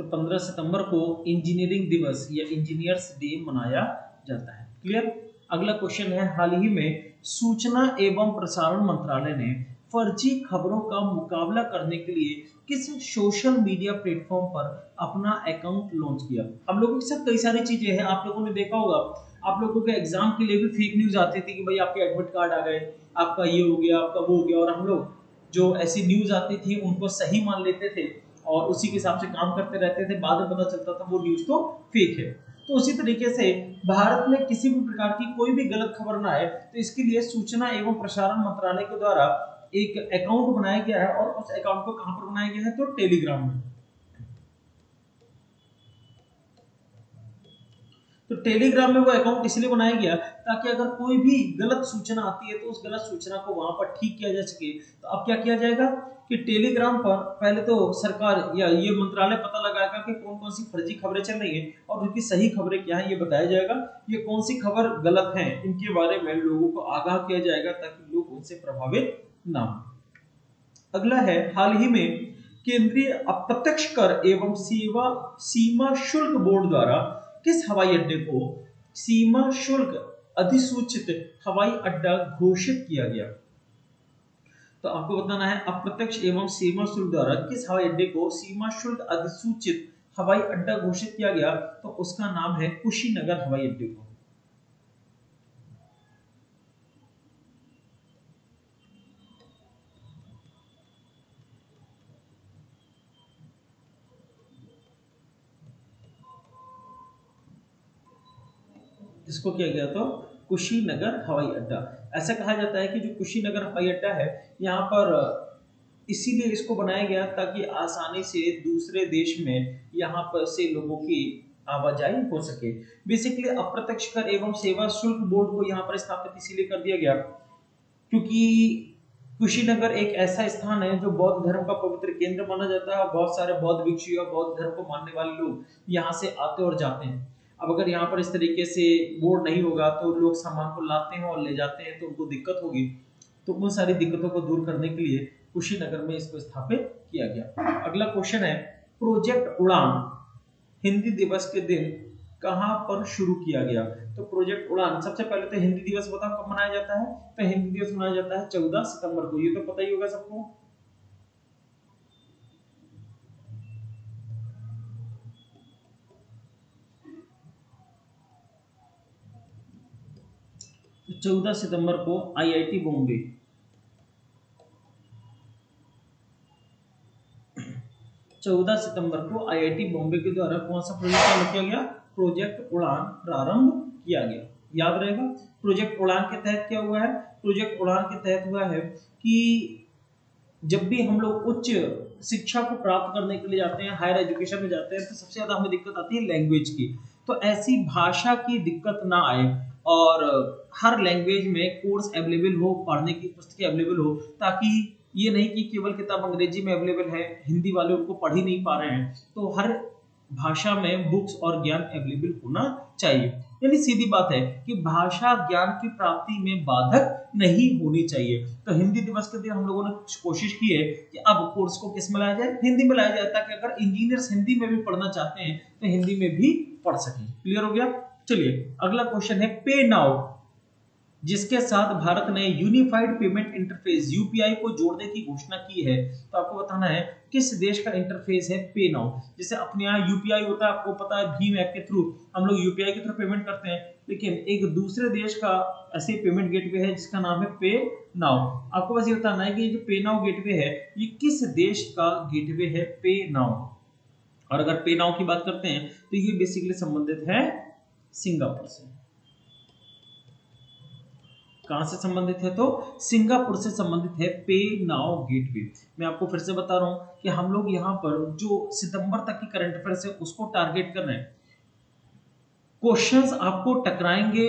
15 सितंबर को इंजीनियरिंग दिवस या इंजीनियर्स डे मनाया जाता है। क्लियर। अगला क्वेश्चन है, हाल ही में सूचना एवं प्रसारण मंत्रालय ने फर्जी खबरों का मुकाबला करने के लिए किस सोशल मीडिया प्लेटफॉर्म पर अपना अकाउंट लॉन्च किया। हम लोगों के साथ कई सारी चीजें हैं, आप लोगों ने देखा होगा, आप लोगों के एग्जाम के लिए भी फेक न्यूज आती थी कि भाई आपके एडमिट कार्ड आ गए, आपका ये हो गया, आपका वो हो गया, और हम लोग जो ऐसी न्यूज आती थी उनको सही मान लेते थे और उसी के हिसाब से काम करते रहते थे। बाद में पता चलता था वो न्यूज तो फेक है। तो उसी तरीके से भारत में किसी भी प्रकार की कोई भी गलत खबर ना आए, तो इसके लिए सूचना एवं प्रसारण मंत्रालय के द्वारा एक अकाउंट बनाया गया है। और उस अकाउंट को कहां पर बनाया गया है, तो टेलीग्राम में। तो टेलीग्राम में वो अकाउंट इसलिए बनाया गया ताकि अगर कोई भी गलत सूचना आती है तो उस गलत सूचना को वहां पर ठीक किया जा सके। तो अब क्या किया जाएगा कि टेलीग्राम पर पहले तो सरकार या ये मंत्रालय पता लगाएगा कि कौन कौन सी फर्जी खबरें चल रही हैं और उनकी सही खबरें क्या है ये बताया जाएगा। ये कौन सी खबर गलत है इनके बारे में लोगों को आगाह किया जाएगा ताकि लोग उनसे प्रभावित ना हो। अगला है, हाल ही में केंद्रीय अप्रत्यक्ष कर एवं सीमा शुल्क बोर्ड द्वारा किस हवाई अड्डे को सीमा शुल्क अधिसूचित हवाई अड्डा घोषित किया गया। तो आपको बताना है, अप्रत्यक्ष एवं सीमा शुल्क द्वारा किस हवाई अड्डे को सीमा शुल्क अधिसूचित हवाई अड्डा घोषित किया गया। तो उसका नाम है कुशीनगर हवाई अड्डे को। 'इसको किया गया तो कुशीनगर हवाई अड्डा। ऐसा कहा जाता है कि जो कुशीनगर हवाई अड्डा है यहाँ पर इसीलिए इसको बनाया गया ताकि आसानी से दूसरे देश में यहाँ पर से लोगों की आवाजाही हो सके। बेसिकली अप्रत्यक्ष कर एवं सेवा शुल्क बोर्ड को यहाँ पर स्थापित इसीलिए कर दिया गया क्योंकि कुशीनगर एक ऐसा स्थान है जो बौद्ध धर्म का पवित्र केंद्र माना जाता है और बहुत सारे बौद्ध भिक्षु और बौद्ध धर्म को मानने वाले लोग यहाँ से आते और जाते हैं। अब अगर यहाँ पर इस तरीके से बोर्ड नहीं होगा तो लोग सामान को लाते हैं और ले जाते हैं तो उनको दिक्कत होगी। तो उन सारी दिक्कतों को दूर करने के लिए कुशीनगर में इसको स्थापित किया गया। अगला क्वेश्चन है, प्रोजेक्ट उड़ान हिंदी दिवस के दिन कहां पर शुरू किया गया। तो प्रोजेक्ट उड़ान सबसे पहले तो हिंदी दिवस बताओ कब मनाया जाता है। तो हिंदी दिवस मनाया जाता है 14 सितंबर को। ये तो पता ही होगा सबको। तो 14 सितंबर को आईआईटी बॉम्बे 14 सितंबर को आईआईटी बॉम्बे के द्वारा कौन सा प्रोजेक्ट चालू किया गया, प्रोजेक्ट उड़ान प्रारंभ किया गया। याद रहेगा प्रोजेक्ट उड़ान के तहत क्या हुआ है। प्रोजेक्ट उड़ान के तहत हुआ है कि जब भी हम लोग उच्च शिक्षा को प्राप्त करने के लिए जाते हैं, हायर एजुकेशन में जाते हैं, तो सबसे ज्यादा हमें दिक्कत आती है लैंग्वेज की। तो ऐसी भाषा की दिक्कत ना आए और हर लैंग्वेज में कोर्स अवेलेबल हो, पढ़ने की पुस्तकें अवेलेबल हो, ताकि ये नहीं कि केवल किताब अंग्रेजी में अवेलेबल है, हिंदी वाले उनको पढ़ ही नहीं पा रहे हैं। तो हर भाषा में बुक्स और ज्ञान अवेलेबल होना चाहिए। यानी सीधी बात है कि भाषा ज्ञान की प्राप्ति में बाधक नहीं होनी चाहिए। तो हिंदी दिवस के दिन हम लोगों ने कोशिश की है कि अब कोर्स को किस में लाया जाए, हिंदी में लाया जाए, ताकि अगर इंजीनियर्स हिंदी में भी पढ़ना चाहते हैं तो हिंदी में भी पढ़ सकें। क्लियर हो गया। चलिए अगला क्वेश्चन है, पे नाउ जिसके साथ भारत ने यूनिफाइड पेमेंट इंटरफेस यूपीआई को जोड़ने की घोषणा की है। तो आपको बताना है किस देश का इंटरफेस है पे नाउ। जैसे अपने यहाँ यूपीआई होता है, आपको पता है भीम ऐप के थ्रू हम लोग यूपीआई के थ्रू पेमेंट करते हैं, लेकिन एक दूसरे देश का ऐसे पेमेंट गेटवे है जिसका नाम है पे नाउ। आपको बस ये बताना है कि ये जो पे नाउ गेटवे है ये किस देश का गेटवे है, पे नाउ। और अगर पे नाउ की बात करते हैं तो ये बेसिकली संबंधित है सिंगापुर से। कहां से संबंधित है, तो सिंगापुर से संबंधित है पे नाउ गेटवे। मैं आपको फिर से बता रहा हूं कि हम लोग यहां पर जो सितंबर तक की करंट अफेयर्स है उसको टारगेट कर रहे हैं। क्वेश्चंस आपको टकराएंगे,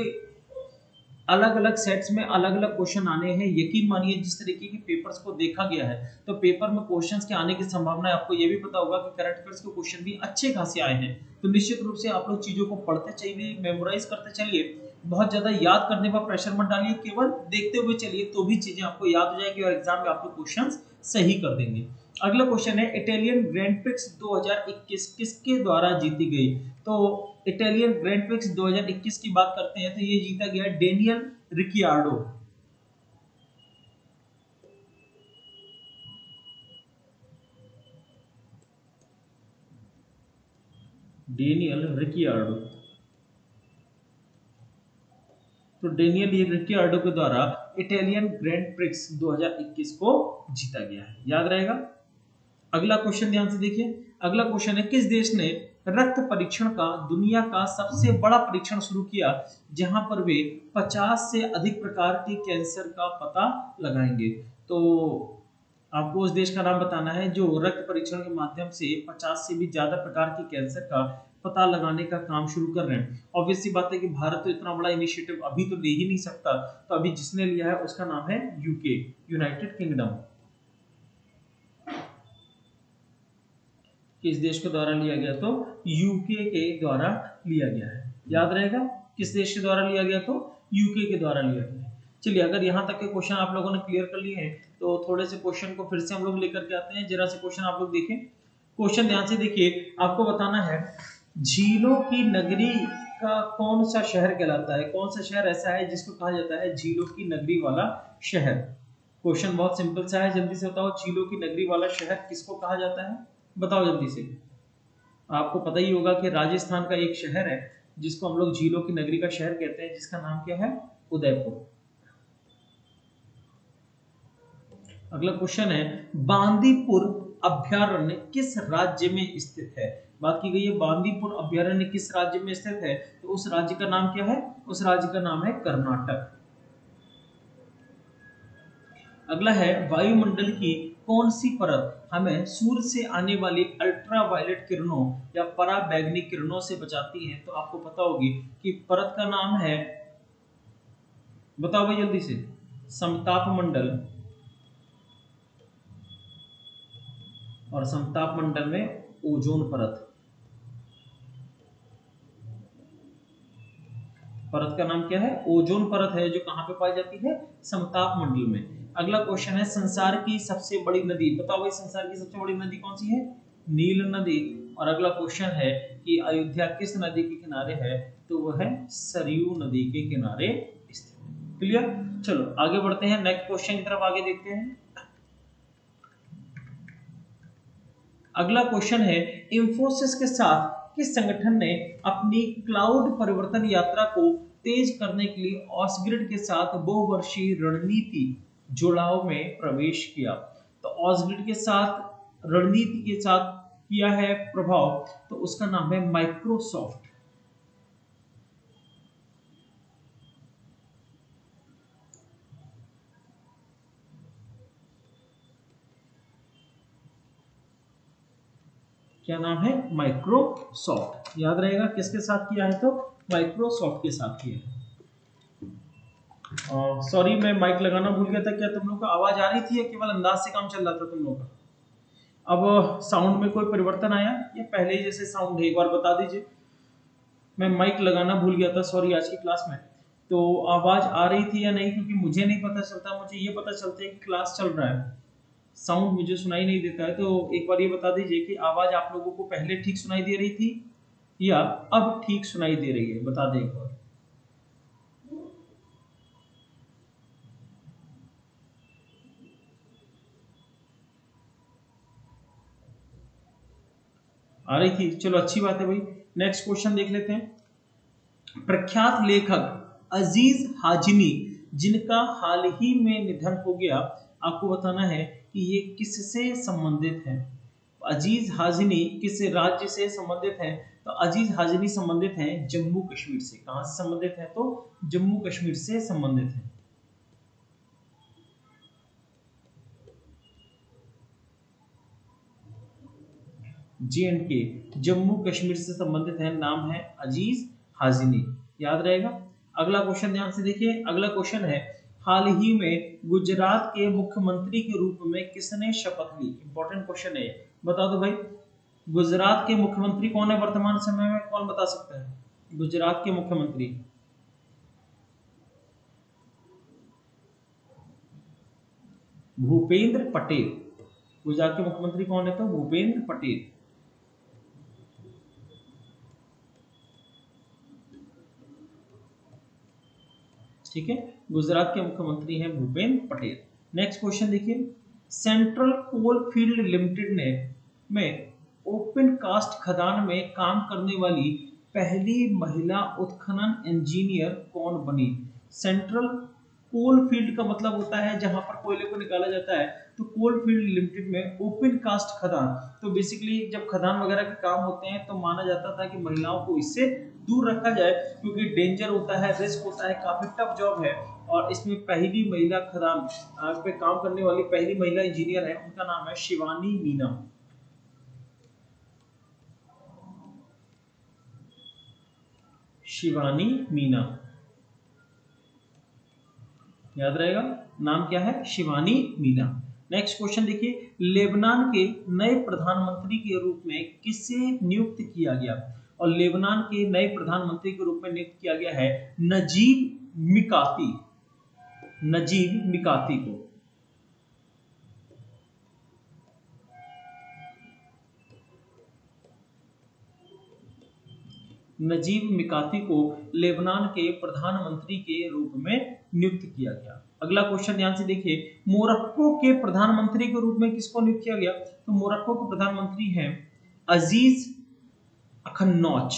अलग अलग सेट्स में अलग अलग क्वेश्चन आने हैं। यकीन मानिए जिस तरीके के पेपर्स को देखा गया है तो पेपर में क्वेश्चंस के आने की संभावना है। आपको ये भी पता होगा कि करंट अफेयर्स के क्वेश्चन भी अच्छे खासे आए हैं। तो निश्चित रूप से आप लोग चीजों को पढ़ते चलिए, मेमोराइज करते चलिए, बहुत ज्यादा याद करने पर प्रेशर मत डालिए, केवल देखते हुए चलिए तो भी चीजें आपको याद हो जाएगी और एग्जाम में आप लोग क्वेश्चंस सही कर देंगे। अगला क्वेश्चन है इटालियन ग्रैंड प्रिक्स 2021 किसके द्वारा जीती गई? तो इटालियन ग्रैंड प्रिक्स 2021 की बात करते हैं तो ये जीता गया डेनियल रिकियार्डो। Daniel Ricciardo. तो डेनियल रिकियार्डो के द्वारा इटालियन ग्रैंड प्रिक्स 2021 को जीता गया है, याद रहेगा। अगला क्वेश्चन ध्यान से देखिए। अगला क्वेश्चन है किस देश ने रक्त परीक्षण का दुनिया का सबसे बड़ा परीक्षण शुरू किया जहां पर वे 50 से अधिक प्रकार के कैंसर का पता लगाएंगे? तो आपको उस देश का नाम बताना है जो रक्त परीक्षण के माध्यम से 50 से भी ज्यादा प्रकार के कैंसर का पता लगाने का काम शुरू कर रहे हैं। ऑब्वियस सी बात है कि भारत तो इतना बड़ा इनिशिएटिव अभी तो ले ही नहीं सकता, तो अभी जिसने लिया है उसका नाम है यूके, यूनाइटेड किंगडम। किस देश के द्वारा लिया गया? तो यूके के द्वारा लिया गया है, याद रहेगा। किस देश के द्वारा लिया गया? तो यूके के द्वारा लिया गया है। चलिए, अगर यहाँ तक के क्वेश्चन आप लोगों ने क्लियर कर लिए हैं तो थोड़े से क्वेश्चन को फिर से हम लोग लेकर के आते हैं। जरा से क्वेश्चन आप लोग देखें, क्वेश्चन ध्यान से देखिए। आपको बताना है झीलों की नगरी का कौन सा शहर कहलाता है? कौन सा शहर ऐसा है जिसको कहा जाता है झीलों की नगरी वाला शहर? क्वेश्चन बहुत सिंपल सा है, जल्दी से बताओ, झीलों की नगरी वाला शहर किसको कहा जाता है? बताओ जल्दी से। आपको पता ही होगा कि राजस्थान का एक शहर है जिसको हम लोग झीलों की नगरी का शहर कहते हैं, जिसका नाम क्या है? उदयपुर। अगला क्वेश्चन है बांदीपुर अभयारण्य किस राज्य में स्थित है? बात की गई है बांदीपुर अभयारण्य किस राज्य में स्थित है, तो उस राज्य का नाम क्या है? उस राज्य का नाम है कर्नाटक। अगला है वायुमंडल की कौन सी परत हमें सूर्य से आने वाली अल्ट्रावायलेट किरणों या पराबैंगनी किरणों से बचाती है? तो आपको पता होगी कि परत का नाम है, बताओ भाई जल्दी से, समताप मंडल। और समताप मंडल में ओजोन परत, परत का नाम क्या है? ओजोन परत है, जो कहां पे पाई जाती है? समताप मंडल में। अगला क्वेश्चन है संसार की सबसे बड़ी नदी, बताओ भाई संसार की सबसे बड़ी नदी कौन सी है? नील नदी। और अगला क्वेश्चन है कि अयोध्या किस नदी के किनारे है? तो वह है सरयू नदी के किनारे स्थित। क्लियर? चलो आगे बढ़ते हैं, नेक्स्ट क्वेश्चन की तरफ आगे देखते हैं। अगला क्वेश्चन है इंफोसिस के साथ किस संगठन ने अपनी क्लाउड परिवर्तन यात्रा को तेज करने के लिए ऑसग्रिड के साथ बहुवर्षीय रणनीति जुड़ाव में प्रवेश किया? तो ऑसग्रिड के साथ रणनीति के साथ किया है प्रभाव, तो उसका नाम है माइक्रोसॉफ्ट। क्या नाम है? माइक्रोसॉफ्ट, याद रहेगा। किसके साथ किया है? तो माइक्रोसॉफ्ट के साथ किया है। सॉरी, मैं माइक लगाना भूल गया था। क्या तुम लोग को आवाज आ रही थी या केवल अंदाज से काम चल रहा था तुम लोग का? अब साउंड में कोई परिवर्तन आया या पहले ही जैसे साउंड है? एक बार बता दीजिए। मैं माइक लगाना भूल गया था, सॉरी, आज की क्लास में। तो आवाज आ रही थी या नहीं? क्योंकि मुझे नहीं पता चलता, मुझे ये पता चलता है कि क्लास चल रहा है, साउंड मुझे सुनाई नहीं देता है। तो एक बार ये बता दीजिए कि आवाज आप लोगों को पहले ठीक सुनाई दे रही थी या अब ठीक सुनाई दे रही है? बता दें एक बार। आ रही थी, चलो अच्छी बात है भाई। नेक्स्ट क्वेश्चन देख लेते हैं। प्रख्यात लेखक अजीज हाजिनी जिनका हाल ही में निधन हो गया, आपको बताना है कि ये किससे संबंधित है? अजीज हाजिनी किस राज्य से संबंधित है? तो अजीज हाजिनी संबंधित हैं जम्मू कश्मीर से। कहां से संबंधित है? तो जम्मू कश्मीर से संबंधित है। J&K, जम्मू कश्मीर से संबंधित है, नाम है अजीज हाजिनी, याद रहेगा। अगला क्वेश्चन ध्यान से देखिए। अगला क्वेश्चन है हाल ही में गुजरात के मुख्यमंत्री के रूप में किसने शपथ ली? इंपॉर्टेंट क्वेश्चन है, बता दो भाई। गुजरात के मुख्यमंत्री कौन है वर्तमान समय में? कौन बता सकता है गुजरात के मुख्यमंत्री? भूपेंद्र पटेल। गुजरात के मुख्यमंत्री कौन है? तो भूपेंद्र पटेल। ठीक है, गुजरात के मुख्यमंत्री हैं भूपेंद्र पटेल। नेक्स्ट क्वेश्चन देखिए, सेंट्रल कोल फील्ड लिमिटेड ने में ओपन कास्ट खदान में काम करने वाली पहली महिला उत्खनन इंजीनियर कौन बनी? सेंट्रल कोल फील्ड का मतलब होता है जहां पर कोयले को निकाला जाता है, तो कोल फील्ड लिमिटेड में ओपन कास्ट खदान, तो बेसिकली जब खदान वगैरह के काम होते हैं तो माना जाता था कि महिलाओं को इससे दूर रखा जाए, क्योंकि डेंजर होता है, रिस्क होता है, काफी टफ जॉब है। और इसमें पहली महिला खदान पे काम करने वाली पहली महिला इंजीनियर है, उनका नाम है शिवानी मीना। शिवानी मीना, याद रहेगा, नाम क्या है? शिवानी मीना। नेक्स्ट क्वेश्चन देखिए, लेबनान के नए प्रधानमंत्री के रूप में किसे नियुक्त किया गया? और लेबनान के नए प्रधानमंत्री के रूप में नियुक्त किया गया है नजीब मिकाती, नजीब मिकाती को। नजीब मिकाती को लेबनान के प्रधानमंत्री के रूप में नियुक्त किया गया। अगला क्वेश्चन ध्यान से देखिए, मोरक्को के प्रधानमंत्री के रूप में किसको नियुक्त किया गया? तो मोरक्को के प्रधानमंत्री हैं अजीज अखन्नौच।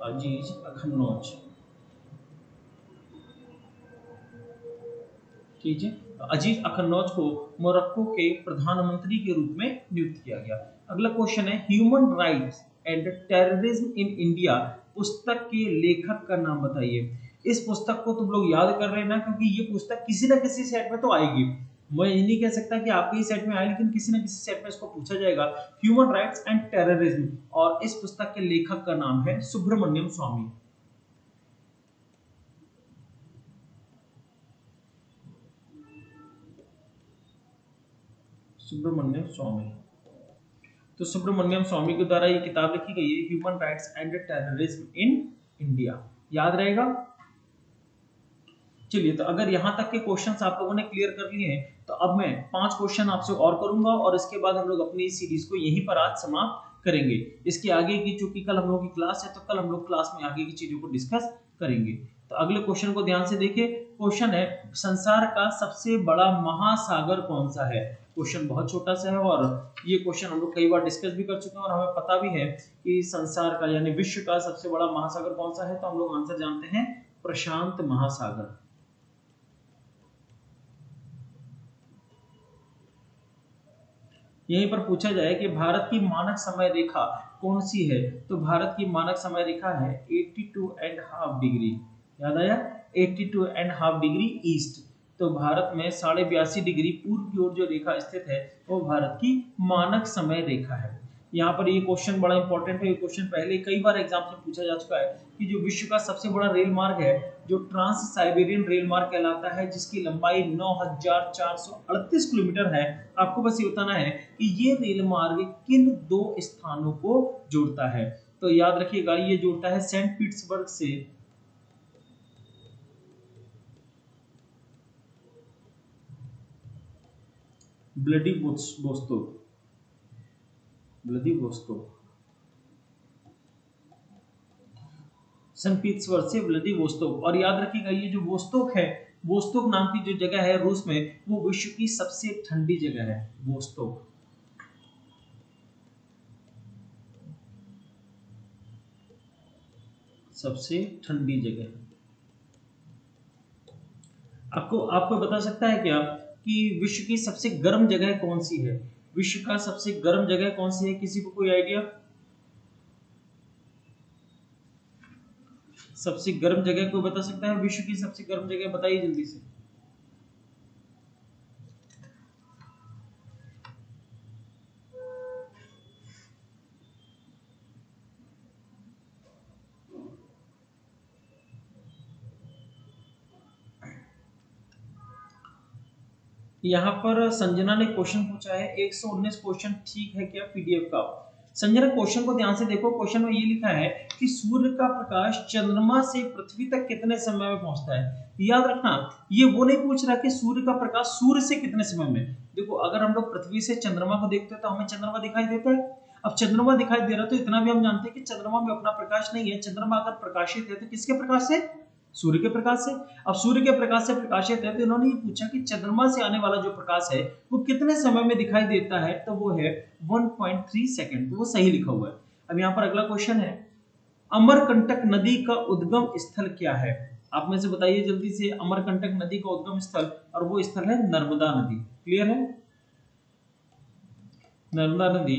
अजीज अखन्नौच, ठीक है, अजीज अखन्नौच को मोरक्को के प्रधानमंत्री के रूप में नियुक्त किया गया। अगला क्वेश्चन है, human rights and terrorism in India पुस्तक के लेखक का नाम बताइए। इस पुस्तक को तुम लोग याद कर लेना, क्योंकि ये पुस्तक किसी ना किसी सेट में तो आएगी। मैं ये नहीं कह सकता कि आपके ही सेट में आए, लेकिन किसी ना किसी सेट में इसको पूछा जाएगा, ह्यूमन राइट्स एंड टेररिज्म। और इस पुस्तक के लेखक का नाम है सुब्रमण्यम स्वामी। सुब्रमण्यम स्वामी, तो सुब्रमण्यम स्वामी के द्वारा ये किताब लिखी गई है, human rights and terrorism in India. याद रहेगा। चलिए, तो अगर यहां तक के क्वेश्चंस आप लोगों ने क्लियर कर लिए हैं, तो अब मैं 5 क्वेश्चन आपसे और करूंगा, और इसके बाद हम लोग अपनी सीरीज को यहीं पर आज समाप्त करेंगे। इसके आगे की, चूंकि कल हम लोग की क्लास है, तो कल हम लोग क्लास में आगे की चीजों को डिस्कस करेंगे। तो अगले क्वेश्चन को ध्यान से देखिए। क्वेश्चन है, संसार का सबसे बड़ा महासागर कौन सा है? क्वेश्चन बहुत छोटा सा है, और ये क्वेश्चन हम लोग कई बार डिस्कस भी कर चुके हैं, और हमें पता भी है कि संसार का यानी विश्व का सबसे बड़ा महासागर कौन सा है। तो हम लोग आंसर जानते हैं, प्रशांत महासागर। यहीं पर पूछा जाए कि भारत की मानक समय रेखा कौन सी है, तो भारत की मानक समय रेखा है 82.5 डिग्री। याद आया, 82.5 डिग्री ईस्ट। तो भारत में 82.5 डिग्री पूर्व की ओर जो रेखा स्थित है, वो भारत की मानक समय रेखा है। यहाँ पर ये क्वेश्चन बड़ा इंपॉर्टेंट है। ये क्वेश्चन पहले कई बार एग्जाम में पूछा जा चुका है कि जो विश्व का सबसे बड़ा रेल मार्ग है, जो ट्रांस साइबेरियन रेल मार्ग कहलाता है, जिसकी लंबाई 9438 किलोमीटर है, आपको बस ये बताना है कि ये रेल मार्ग किन 2 स्थानों को जोड़ता है। तो याद रखिएगा, ये जोड़ता है सेंट पीटर्सबर्ग से व्लादिवोस्तोक, सेंट पीटर्सबर्ग से व्लादिवोस्तोक। और याद रखिएगा, ये जो वोस्तोक है, वोस्तोक नाम की जो जगह है रूस में, वो विश्व की सबसे ठंडी जगह है, वोस्तोक। सबसे ठंडी जगह। आपको आपको बता सकता है क्या कि विश्व की सबसे गर्म जगह कौन सी है? विश्व का सबसे गर्म जगह कौन सी है? किसी को कोई आइडिया? सबसे गर्म जगह कोई बता सकता है? विश्व की सबसे गर्म जगह बताइए जल्दी से। यहाँ पर संजना ने क्वेश्चन पूछा है 119 क्वेश्चन, ठीक है क्या पीडीएफ का? संजय क्वेश्चन को ध्यान से देखो, क्वेश्चन में ये लिखा है कि सूर्य का प्रकाश चंद्रमा से पृथ्वी तक कितने समय में पहुंचता है। याद रखना, ये वो नहीं पूछ रहा कि सूर्य का प्रकाश सूर्य से कितने समय में। देखो अगर हम लोग पृथ्वी से चंद्रमा को देखते हैं तो हमें चंद्रमा दिखाई देता है। अब चंद्रमा दिखाई दे रहा है तो इतना भी हम जानते हैं कि चंद्रमा में अपना प्रकाश नहीं है। चंद्रमा अगर प्रकाशित है तो किसके प्रकाश से? सूर्य के प्रकाश से। अब सूर्य के प्रकाश से प्रकाशित है तो इन्होंने ये पूछा कि चंद्रमा से आने वाला जो प्रकाश है वो कितने समय में दिखाई देता है, तो वो है 1.3 सेकंड, तो वो सही लिखा हुआ है। अब यहाँ पर अगला क्वेश्चन है, अमरकंटक नदी का उद्गम स्थल क्या है? आप में से बताइए जल्दी से, अमरकंटक नदी का उद्गम स्थल, और वो स्थल है नर्मदा नदी। क्लियर है? नर्मदा नदी,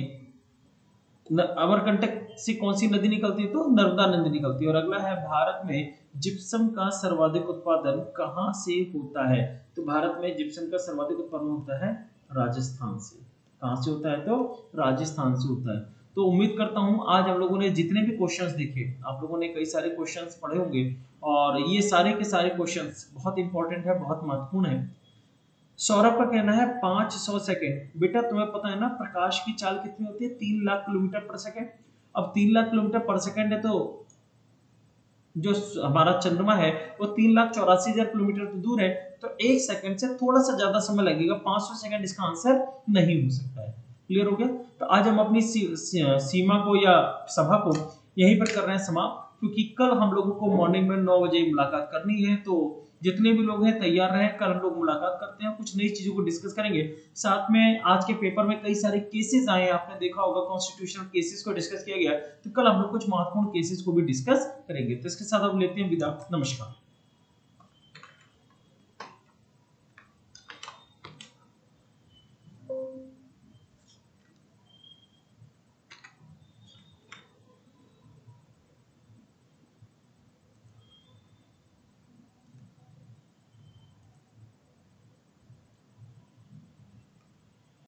अमरकंटक से कौन सी नदी निकलती है? तो नर्मदा नदी निकलती है। और अगला है, भारत में जिप्सम का सर्वाधिक उत्पादन कहां से होता है? तो भारत में जिप्सम का सर्वाधिक उत्पादन होता है राजस्थान से। कहां से होता है? तो राजस्थान से होता है। तो उम्मीद करता हूं आज हम लोगों ने जितने भी क्वेश्चंस देखे, आप लोगों ने कई सारे क्वेश्चंस पढ़े होंगे, और ये सारे के सारे क्वेश्चंस बहुत इंपॉर्टेंट है, बहुत महत्वपूर्ण है। सौरभ का कहना है 500 सेकेंड। बेटा तुम्हें पता है ना प्रकाश की चाल कितनी होती है? 3 लाख किलोमीटर पर सेकेंड। अब 3 लाख किलोमीटर पर सेकेंड है तो जो हमारा चंद्रमा है वो 3,84,000 किलोमीटर तो दूर है, तो 1 सेकंड से थोड़ा सा ज्यादा समय लगेगा। 500 सेकंड इसका आंसर नहीं हो सकता है। क्लियर हो गया? तो आज हम अपनी सीमा को या सभा को यहीं पर कर रहे हैं समाप्त, क्योंकि कल हम लोगों को मॉर्निंग में 9 बजे मुलाकात करनी है। तो जितने भी लोग हैं तैयार रहें, कल हम लोग मुलाकात करते हैं, कुछ नई चीजों को डिस्कस करेंगे। साथ में आज के पेपर में कई सारे केसेस आए हैं, आपने देखा होगा कॉन्स्टिट्यूशनल केसेस को डिस्कस किया गया, तो कल हम लोग कुछ महत्वपूर्ण केसेस को भी डिस्कस करेंगे। तो इसके साथ हम लेते हैं विदा। नमस्कार।